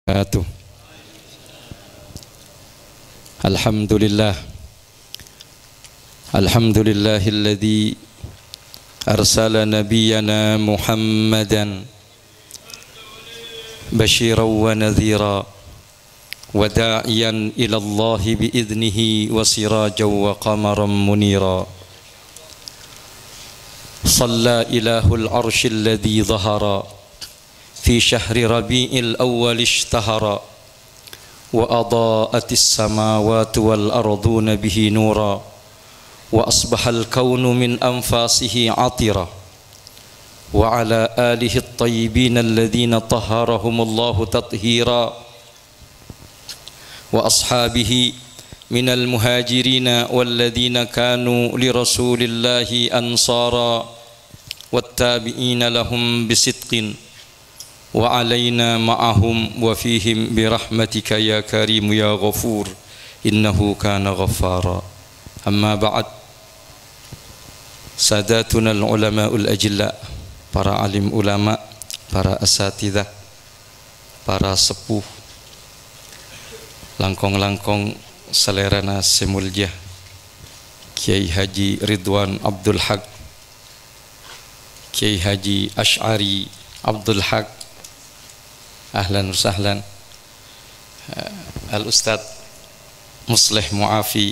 wabarakatuh. Alhamdulillahilladzi arsala nabiyyana Muhammadan basyiran wa nadhira wa da'iyan ila Allah bi'idnihi wa sirajan wa qamaran munira. Shalla ilahul arshil ladzi dhahara في شهر ربيع الأول اشتهر وأضاءت السماوات والأرضون به نورا وأصبح الكون من أنفاسه عطرا وعلى آله الطيبين الذين طهرهم الله تطهيرا وأصحابه من المهاجرين والذين كانوا لرسول الله أنصارا والتابعين لهم بصدق وعلينا معهم وفيهم برحمتك يا كريم يا غفور إنه كان غفارا. أما بعد، ساداتنا العلماء الأجلاء, para alim ulama, para asatidzah, para sepuh, langkong-langkong selerana semuljah Kiai Haji Ridwan Abdul Haq, Kiai Haji Asy'ari Abdul Haq, ahlan wa sahlan, Al-Ustadz Musleh Mu'afi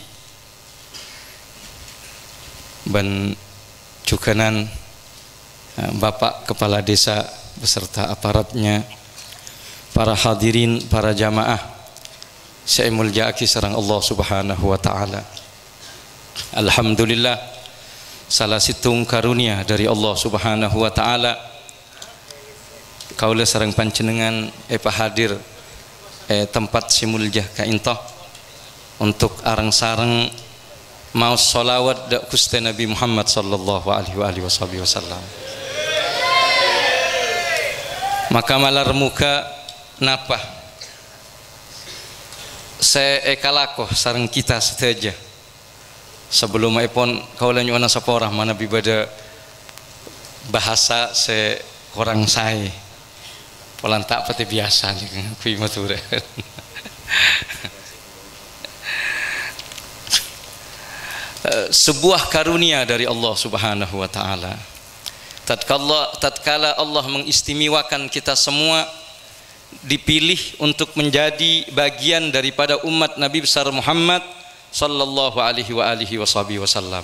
ban Cukanan, Bapak Kepala Desa beserta aparatnya, para hadirin, para jamaah saya mulyaki sareng Allah Subhanahu wa taala. Alhamdulillah, salah situng karunia dari Allah Subhanahu wa taala kaula sareng panjenengan hadir tempat simuljah ka intah untuk arang-sareng maos sholawat da Gusti Nabi Muhammad sallallahu alaihi wasallam. Maka malar muka napa saya ekalakoh sareng kita saja sebelum epon kaula nyuana saporah mana bibada bahasa se orang saya polan tak pati biasa nih kui matura. Sebuah karunia dari Allah Subhanahu wa taala. Tatkala Allah mengistimewakan kita semua dipilih untuk menjadi bagian daripada umat Nabi besar Muhammad sallallahu alaihi wasallam.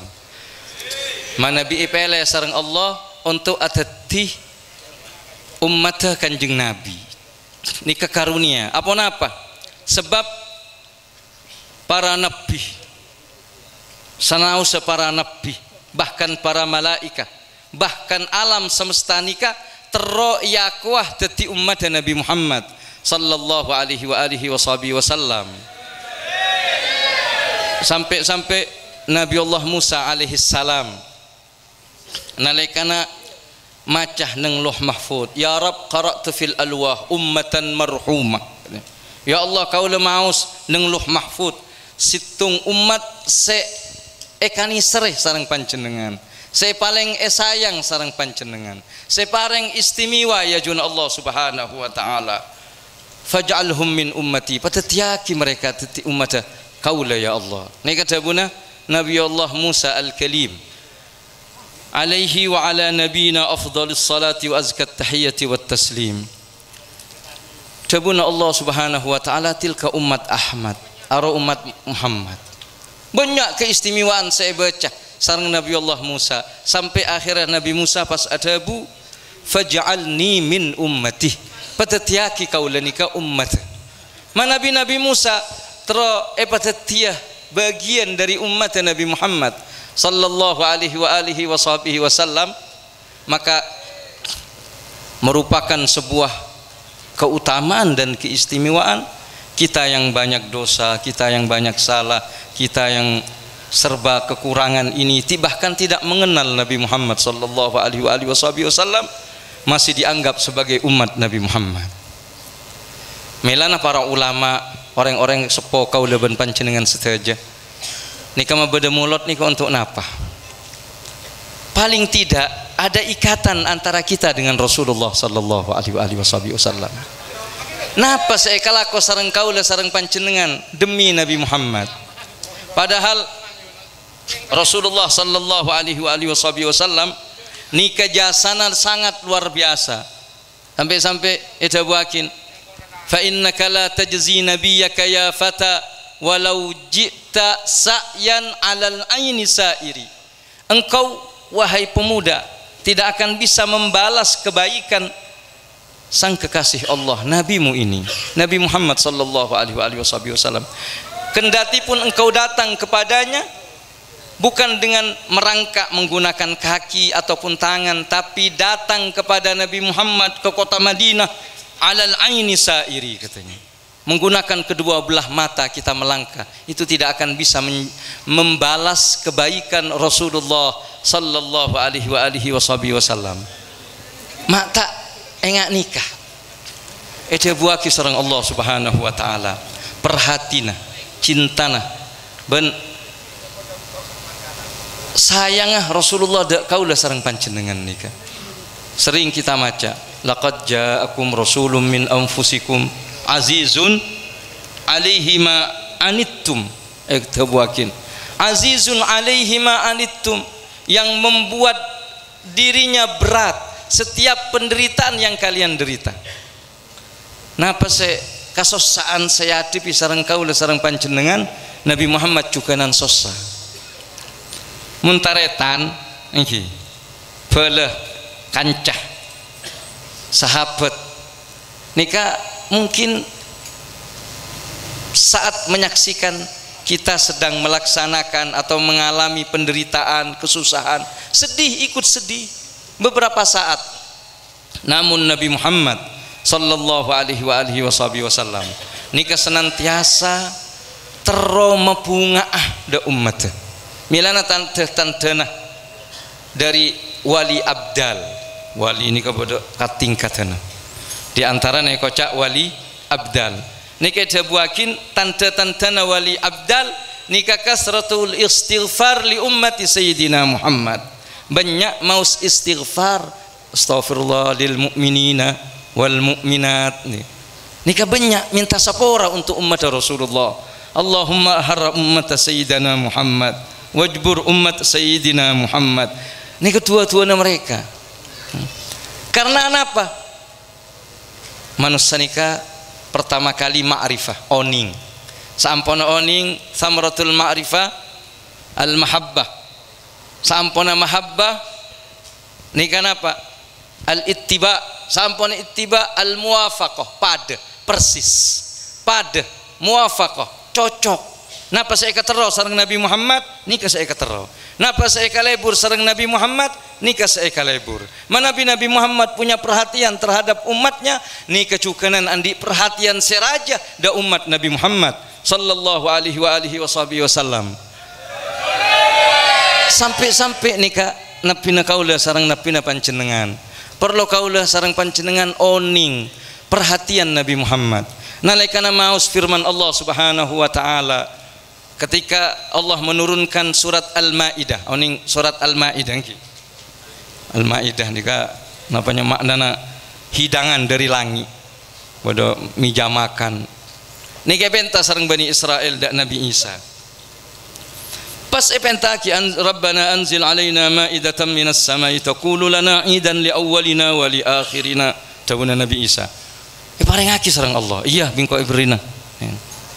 Mana bi ipele sareng Allah untuk atati umatnya kanjeng Nabi. Ini kekarunia apa napa? Sebab para nabi, sanausa para nabi, bahkan para malaikat, bahkan alam semesta nika tero yakwah dadi umat Nabi Muhammad sallallahu alaihi wasallam. Sampai Nabi Allah Musa alaihi salam nalikana macah neng Lauh Mahfud, ya Rab qara'tu fil alwah ummatan marhumah. Ya Allah, kau lemaus neng Lauh Mahfud situng umat se ekani sereh sareng panjenengan, se paling sayang sareng panjenengan, se paling istimewa ya jun Allah Subhanahu wa taala. Faj'alhum min ummati, patatiaki mereka teti ummata kaula ya Allah. Nika dabuna Nabi Allah Musa al-Kalim alaihi wa ala nabiyina afdhalus salati wa azkat tahiyyati wat taslim. Tabuna Allah Subhanahu wa taala tilka umat Ahmad, ara umat Muhammad. Banyak keistimewaan saya baca sareng Nabi Allah Musa sampai akhirnya Nabi Musa pas adabu faj'alni min ummati, patatiaki kaulanika ummat. Mana Nabi Musa tero patatiah bagian dari umat Nabi Muhammad sallallahu alaihi wasallam, maka merupakan sebuah keutamaan dan keistimewaan. Kita yang banyak dosa, kita yang banyak salah, kita yang serba kekurangan ini bahkan tidak mengenal Nabi Muhammad sallallahu alaihi wasallam masih dianggap sebagai umat Nabi Muhammad. Melana para ulama, orang-orang sepo kaula ban panjenengan sedaja nika mabeda mulot nika untuk napa? Paling tidak ada ikatan antara kita dengan Rasulullah sallallahu alaihi wasallam. Napa saya kalako sareng kaula sareng panjenengan demi Nabi Muhammad. Padahal Rasulullah sallallahu alaihi wasallam nikah jasana sangat luar biasa. Sampai-sampai eta buakin fa innaka la tajzi nabiyyaka ya fata walau ji'ta sa'yan 'alal aini sa'iri. Engkau wahai pemuda tidak akan bisa membalas kebaikan sang kekasih Allah nabimu ini, Nabi Muhammad sallallahu alaihi wasallam. Kendati pun engkau datang kepadanya bukan dengan merangkak menggunakan kaki ataupun tangan, tapi datang kepada Nabi Muhammad ke kota Madinah alal aini sa'iri katanya. Menggunakan kedua belah mata kita melangkah, itu tidak akan bisa membalas kebaikan Rasulullah sallallahu alaihi wasallam. Mata engak nikah. Ece buaki sareng Allah Subhanahu wa taala. Perhatina, cintana, ben sayangah Rasulullah kaulah sareng panjenengan nikah. Sering kita maca, laqad ja'akum rasulun min anfusikum azizun alaihi ma anittum. Ektabuakin azizun alaihi ma anittum, yang membuat dirinya berat setiap penderitaan yang kalian derita. Napa saya kasosaan saya hadipi sareng kaula sareng panjenengan Nabi Muhammad cukanan sosa muntaretan iki beuleh kancah sahabat nika mungkin saat menyaksikan kita sedang melaksanakan atau mengalami penderitaan, kesusahan, sedih, ikut sedih beberapa saat. Namun Nabi Muhammad sallallahu alaihi wasallam nika senantiasa tero mebungaah da umat. Milana tantana dari wali abdal. Wali ini kepada katingkatana. Di antara nih kocak wali abdal. Nika jabuakin tanda-tandana wali abdal nika kasratul istighfar li ummati sayyidina Muhammad. Banyak maus istighfar, astaghfirullah lil mu'minina wal mu'minat. Nika banyak minta sapora untuk umat Rasulullah. Allahumma harra ummat sayyidina Muhammad wajbur ummat sayyidina Muhammad. Ini ketua-tuanya mereka. Karena apa? Manusia nika pertama kali ma'rifah, oning. Sampona oning samaratul ma'rifah al mahabbah. Sampona mahabbah nika napa? Al ittiba. Sampona ittiba al muwafaqah, pada, persis. Pada, muwafaqah, cocok. Napa saya ketero sareng Nabi Muhammad, nika saya ketero. Napa saya kalebur sareng Nabi Muhammad, nika saya kalebur. Manabi Nabi Muhammad punya perhatian terhadap umatnya, nika cukanan andi perhatian seraja da umat Nabi Muhammad sallallahu alaihi wasallam. Sampai-sampai nika napina kaula sareng napina panjenengan. Perlu kaula sareng panjenengan oning perhatian Nabi Muhammad. Nalekana maus firman Allah Subhanahu wa taala ketika Allah menurunkan surat Al-Maidah, oning surat Al-Maidah niki. Al-Maidah nika napanya maknana hidangan dari langit. Pada mija makan. Nika penta sareng Bani Israel dak Nabi Isa. Pas penta ki Rabbana anzil alaina maidatan minas samai taqulu lana idan li awwalina wa li akhirina. Dawuh Nabi Isa. Parengaki sareng Allah. Iya bingko ibrina.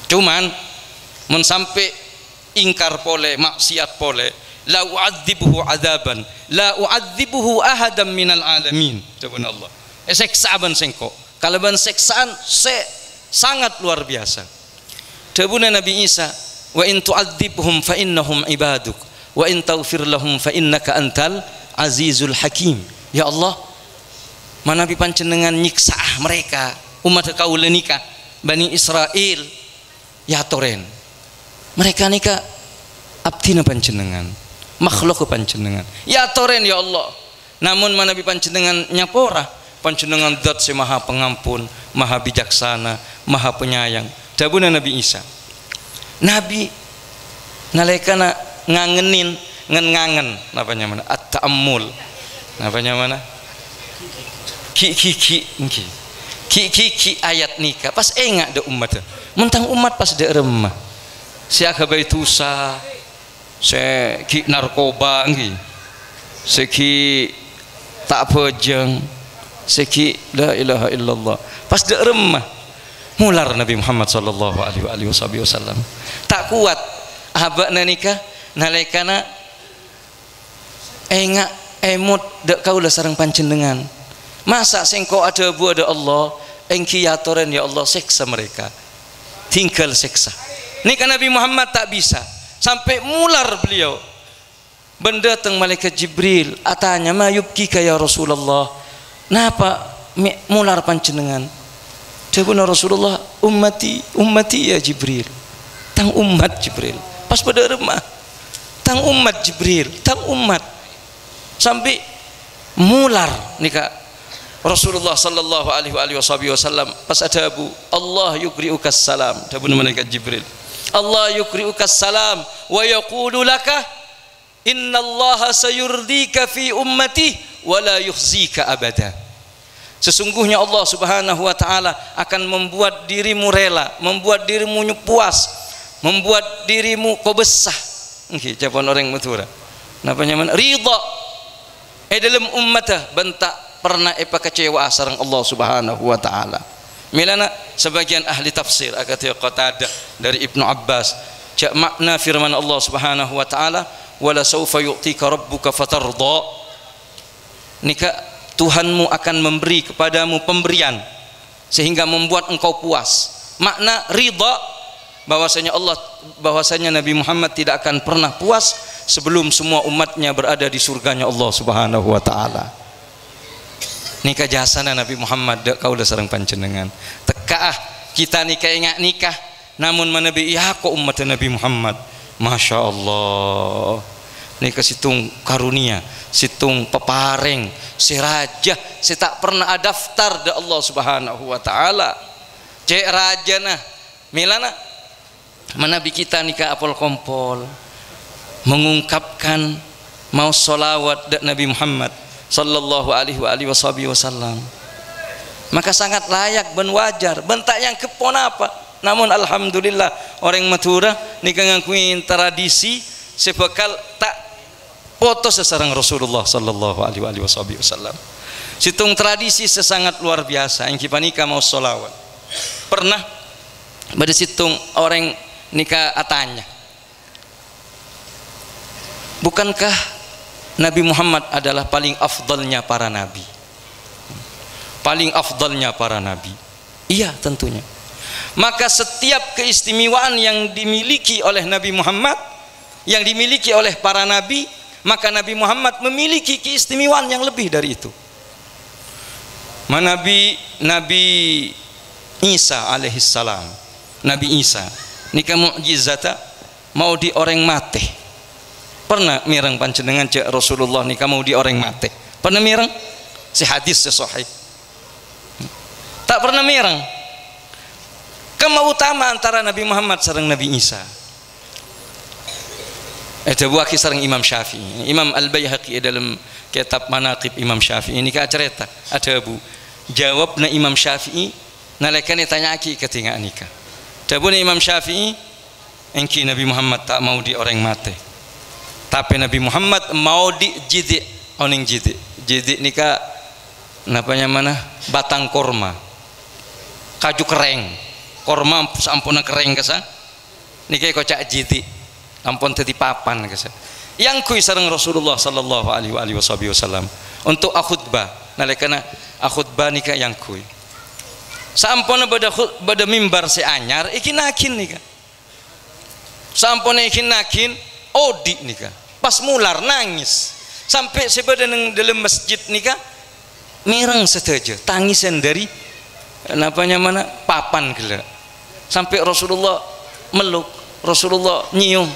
Cuman mun sampai ingkar pole, maksiat pole, la u'adzibuhu adaban la u'adzibuhu ahadan minal alamin. Dawuh Allah. Seksaan sengko. Kalaban seksaan sangat luar biasa. Dawuh Nabi Isa, wa in tu'adzibhum fa innahum ibaduk wa in taghfir lahum fa innaka antal azizul hakim. Ya Allah, manabi panjenengan nyiksa mereka umat kaula nika Bani Israel ya toren. Mereka nika abdina panjenengan, makhluk panjenengan. Ya toren ya Allah. Namun manabi panjenengan nyapora, panjenengan zat si maha pengampun, maha bijaksana, maha penyayang. Dawuh Nabi Isa. Nabi nalekana ngangenin ngangen napanya mana? At-ta'ammul. Napanya mana? Ki ki ayat nikah pas enggak de umat mentang umat pas de remah si akabai tusa se ki narkoba ngi se ki tak pejeng se ki la ilaha illallah pas de remah mular Nabi Muhammad sallallahu alaihi wasallam tak kuat abakna nikah nalekana enggak emut dek kaula sareng panjenengan masa sengko ada bu ada Allah engki yatoren ya Allah seksa mereka tinggal seksa nikah Nabi Muhammad tak bisa sampai mular beliau mendatang malaikat Jibril atanya ma yubkika ya Rasulullah napa mular panjenengan jawabna Rasulullah ummati ya Jibril tang umat Jibril pas pada remah tang umat Jibril tang umat sampai mular nikah Rasulullah sallallahu alaihi wasallam pas ada Abu Allah yukri'ukas salam dabu malaikat Jibril Allah yukri'ukas salam wa yaqulu laka innallaha sayurdika fi ummati wa la yukhzika abada sesungguhnya Allah subhanahu wa ta'ala akan membuat dirimu rela membuat dirimu puas membuat dirimu kau besah nggih jawaban orang Madura napanya man ridha dalam ummatah bentak pernah kecewa sareng Allah subhanahu wa ta'ala milana sebagian ahli tafsir agak Qatadah dari Ibnu Abbas jak makna firman Allah subhanahu wa ta'ala wala sawfa yu'tika rabbuka fatarda nikah Tuhanmu akan memberi kepadamu pemberian sehingga membuat engkau puas makna ridha bahwasanya Nabi Muhammad tidak akan pernah puas sebelum semua umatnya berada di surganya Allah subhanahu wa ta'ala nikah jasana Nabi Muhammad dak kaulah sareng panjenengan tekaah kita nikah namun menabi ya kok umat Nabi Muhammad Masya Allah nikah situng karunia situng peparing si raja si tak pernah daftar da Allah subhanahu wa ta'ala cek raja nah milana menabi kita nikah apol kompol mengungkapkan mau solawat da Nabi Muhammad sallallahu alaihi wasallam maka sangat layak dan wajar bentak yang kepon apa namun alhamdulillah orang Madura nikah ngakuin tradisi sebekal tak foto sesarang Rasulullah sallallahu alaihi wasallam situng tradisi sesangat luar biasa yang kita nikah mau solawat pernah pada situng orang nikah atanya bukankah Nabi Muhammad adalah paling afdalnya para nabi paling afdalnya para nabi iya tentunya maka setiap keistimewaan yang dimiliki oleh Nabi Muhammad yang dimiliki oleh para nabi maka Nabi Muhammad memiliki keistimewaan yang lebih dari itu Nabi Isa alaihissalam Nabi Isa nikah mukjizata mau di orang mati pernah mireng panjenengan cek Rasulullah nikah mau di orang mati pernah mireng si hadis sahih tak pernah mireng kemautama antara Nabi Muhammad sareng Nabi Isa itu buah sareng Imam Syafi'i Imam Al-Baihaqi dalam kitab Manaqib Imam Syafi'i ini ka cerita ada bu jawabna Imam Syafi'i nalekane tanya aki ketika nikah jawabna Imam Syafi'i engki Nabi Muhammad tak mau di orang mati tapi Nabi Muhammad mau di jidik oning jidik nikah napanya mana batang korma kaju kereng korma sampuna kereng kesa nikah kocak jidik ampun tadi papan kesa yang kui sareng Rasulullah sallallahu alaihi wasallam untuk akhutbah nalekana akhutbah nikah yang kui sampuna pada mimbar si anyar ikin nakin nikah sampuna ikin nakin odi nikah pas mular nangis sampai sebeda dalam masjid nikah mireng setuju tangisan dari napanya mana papan gila sampai Rasulullah meluk Rasulullah nyium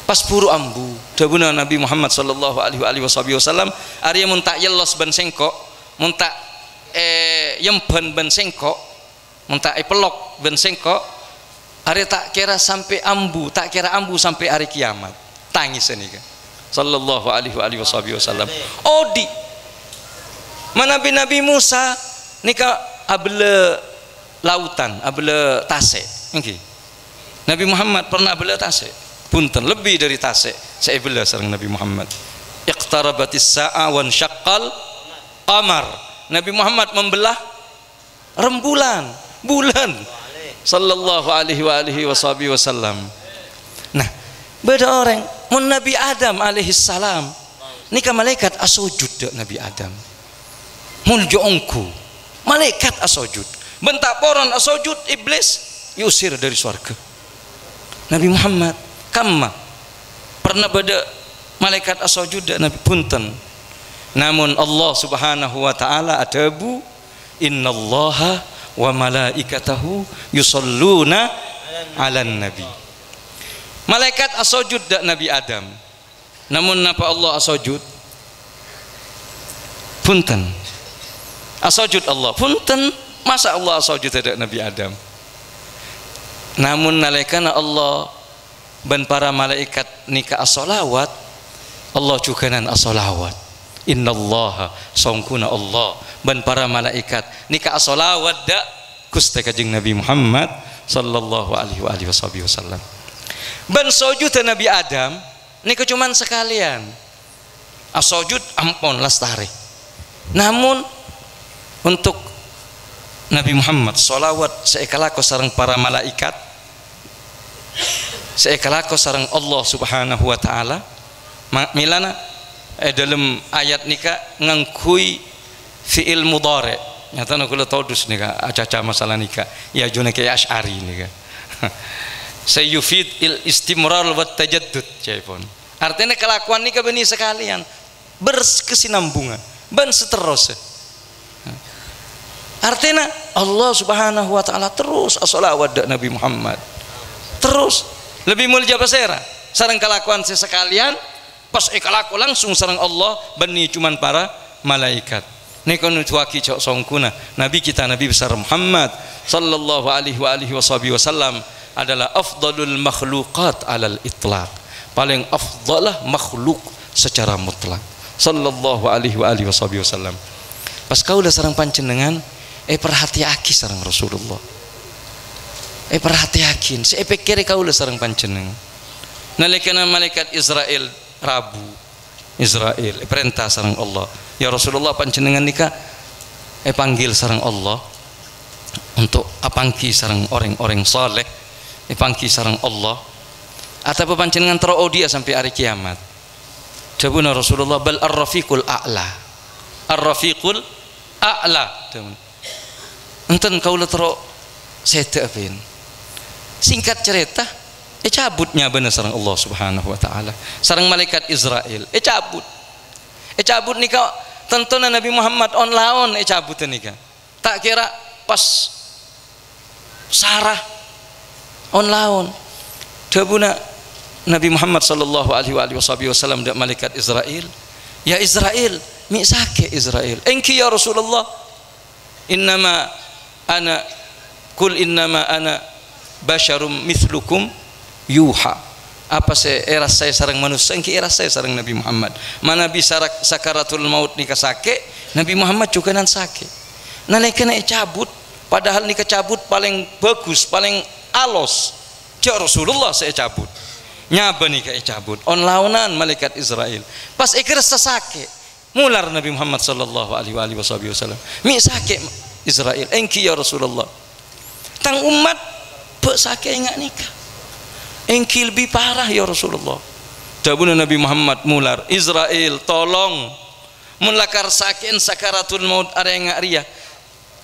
pas puru ambu dabuna Nabi Muhammad sallallahu alaihi wasallam arya mun tak yelos ban sengkok mun tak yemban ban sengkok mun tak pelok ban sengkok arya tak kira sampai ambu tak kira ambu sampai hari kiamat tangis ini kan sallallahu alaihi wasallam odi Nabi Musa nikah abele lautan, abele tasik. Nggih. Nabi Muhammad pernah abele tasik. Punten lebih dari tasik. Saya bela sareng Nabi Muhammad. Iqtarabatis sa'a wan syaqqal qamar. Nabi Muhammad membelah rembulan, bulan. Sallallahu alaihi wasallam. Nah, beda orang mun Nabi Adam alaihi salam. Nika malaikat asujud dek Nabi Adam. Mun joongku malaikat asujud. Bentak poron asujud iblis diusir dari surga. Nabi Muhammad kamma pernah beda malaikat asujud dek Nabi punten. Namun Allah Subhanahu wa taala adabu innallaha wa malaikatahu yusalluna 'alan nabi. Malaikat asujud dak Nabi Adam. Namun napa Allah asujud? Punten. Asujud Allah. Punten, masa Allah asujud dak Nabi Adam? Namun nalekana Allah ban para malaikat nika as-shalawat, Allah juga nan as-shalawat. Innallaha songkuna Allah ban para malaikat nika as-shalawat dak Gusti Kanjeng Nabi Muhammad sallallahu alaihi wasallam. Ban sujud Nabi Adam nika cuman sekalian. As-sujud ampun lestari. Namun untuk Nabi Muhammad sholawat seekalako sareng para malaikat, seekalako sareng Allah Subhanahu wa taala. Milana dalam ayat nika ngangkui fi'il mudhari. Nyatana kula todus nika acaca masalah nika. Ya jone ke Asy'ari nika. Sayyufid il istimrar wa tajaddud jaipun. Artinya kelakuan nika benih sekalian berkesinambungan ban seterusnya. Artinya Allah Subhanahu wa taala terus as-shalawat dak Nabi Muhammad. Terus lebih mulia pasera sareng kelakuan sekalian pas kelaku langsung sareng Allah benih cuman para malaikat. Nika nutuaki cok songkuna Nabi kita Nabi besar Muhammad sallallahu alaihi wasallam adalah afdalul makhluqat alal itlaq, paling afdalah makhluk secara mutlak sallallahu alaihi wasallam. Pas kaula sareng panjenengan perhatiaki sareng Rasulullah, perhatiakin saya pikir kaula sareng panjenengan nalikana malaikat Israel Rabu Israel perintah sareng Allah, ya Rasulullah panjenengan nika panggil sareng Allah untuk apangki sareng orang-orang saleh, pangki sareng Allah atau panjenengan terau dia sampai hari kiamat. Jawabna Rasulullah bal ar-rafiqul a'la, ar-rafiqul a'la. Enten kaula terau sete apin. Singkat cerita cabutnya bener sareng Allah Subhanahu wa taala sareng malaikat Israel cabut nika tentuna Nabi Muhammad on laon cabut nika tak kira pas Sarah on laon dabuna Nabi Muhammad sallallahu alaihi wasallam dak malaikat Israel, ya Israel mi sake Israel engki ya Rasulullah innama ana kul innama ana basyarum mithlukum yuha, apa saya eras saya sareng manusia engki eras saya sareng Nabi Muhammad. Mana bisa sakaratul maut nika sake Nabi Muhammad juga nan sake nalekana cabut padahal nika cabut paling bagus paling alos ya Rasulullah saya cabut nyaba nika cabut on launan malaikat Israel pas ikir sesake mular Nabi Muhammad sallallahu alaihi wasallam mi sake Israel engki ya Rasulullah tang umat be sake enggak nikah engki lebih parah ya Rasulullah. Jawabna Nabi Muhammad mular Israel tolong mun lakar sakeun sakaratul maut are enggak ria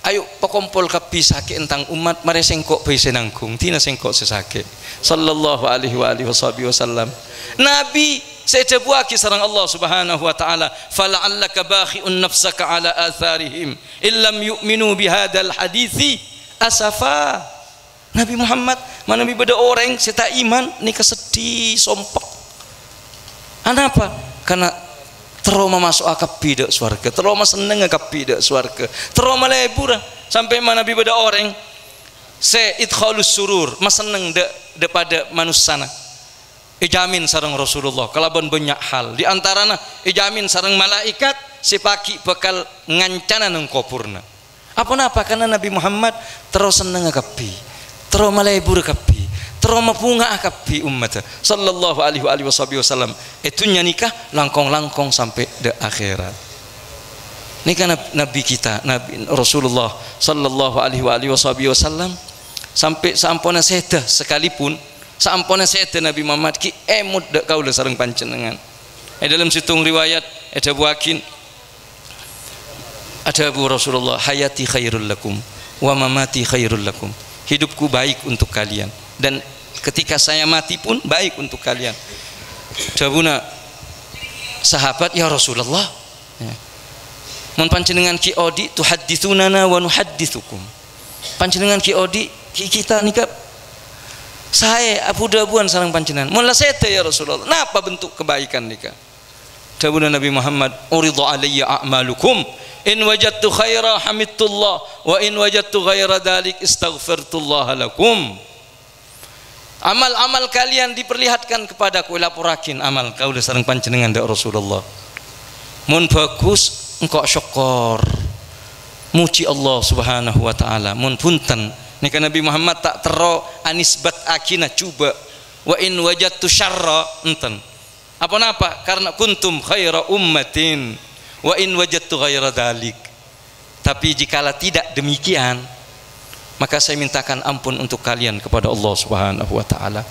ayo pakompol kapi sake entang umat mare sengkok bae senanggung tina sengkok sesake sallallahu alaihi wasallam. Nabi sejabuaki sareng Allah Subhanahu wa taala fala'allaka bakhi'un nafsaka ala atharihim illam yu'minu bihadzal hadithi asafa. Nabi Muhammad mana beda orang seta iman nika sedih sompek. Kenapa? Karena trauma masuk akap bidak swarga, trauma seneng akap bidak swarga, trauma lebur sampai mana beda orang se idkhalus surur mas seneng de pada manusana. Ijamin sareng Rasulullah kalaban banyak hal di antarana ijamin sareng malaikat si paki bakal ngancana nang kopurna. Apa napa? Karena Nabi Muhammad terus seneng kapi, terus malebur kapi, terus mapunga kapi umat sallallahu alaihi wasallam. Itunya nikah langkong-langkong sampai di akhirat. Nikah Nabi kita, Nabi Rasulullah sallallahu alaihi wasallam sampai sampona seda sekalipun, sampona seda Nabi Muhammad ki emut dak kaula sareng panjenengan. Dalam situng riwayat ada buakin, ada Abu Rasulullah, hayati khairul lakum wa mamati khairul lakum. Hidupku baik untuk kalian dan ketika saya mati pun baik untuk kalian. Jawabuna sahabat, ya Rasulullah, mun panjenengan ki odi tuhadditsunana wa nuhadditsukum. Panjenengan ki odi kita nikah saya Abu Dabuan sareng panjenengan. Mun la sete ya Rasulullah. Napa bentuk kebaikan nikah? Jawabuna Nabi Muhammad, uridu alayya a'malukum in wajadtu khaira hamidtullah wa in wajadtu ghaira dzalik istaghfirtullah lakum. Amal-amal kalian diperlihatkan kepadaku, laporakin amal kau udah sareng panjenengan dak Rasulullah. Mun bagus engkau syukur, muji Allah Subhanahu wa taala. Mun punten nika Nabi Muhammad tak tero anisbat akina coba wa in wajadtu syarra enten. Apa napa? Karena kuntum khaira ummatin wa in wajadtu ghaira dzalik. Tapi jikalau tidak demikian, maka saya mintakan ampun untuk kalian kepada Allah Subhanahu wa taala.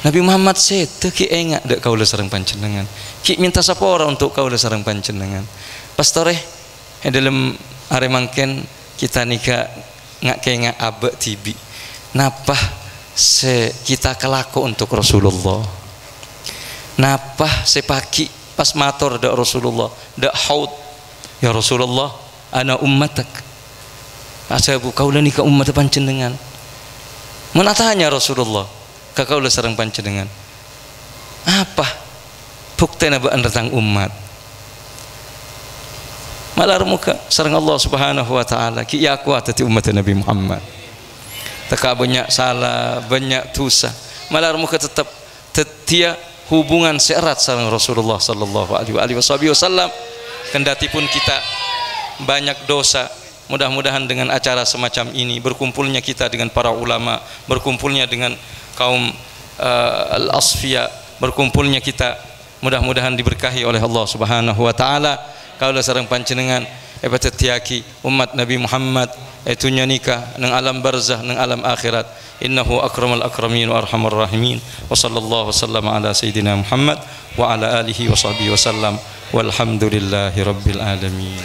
Nabi Muhammad sete ki engak dak kaula sareng panjenengan. Ki minta sapora untuk kaula sareng panjenengan. Pastore dalam aremangken kita nikah ngak kengak abe tibi. Napa se kita kelaku untuk Rasulullah. Napa se pagi pas matur dak Rasulullah, dak haud. Ya Rasulullah, ana ummatak. Ashabu kaula nikah umat panjenengan. Menatanya Rasulullah ka kaula sareng panjenengan. Apa buktena baan tentang umat? Malar muka sareng Allah Subhanahu wa taala ki ya kuat ti umat Nabi Muhammad. Teka banyak salah, banyak dosa. Malar muka tetap tetia hubungan seerat sareng Rasulullah sallallahu alaihi wasallam. Kendati pun kita banyak dosa, mudah-mudahan dengan acara semacam ini, berkumpulnya kita dengan para ulama, berkumpulnya dengan kaum al-asfiya, berkumpulnya kita mudah-mudahan diberkahi oleh Allah Subhanahu wa taala. Kaula sareng panjenengan ebatetiaki umat Nabi Muhammad etunya nikah nang alam barzah nang alam akhirat. Innahu akramal akramin wa arhamar rahimin. Wa sallallahu wasallam ala sayyidina Muhammad wa ala alihi wa sahbihi wasallam walhamdulillahi rabbil alamin.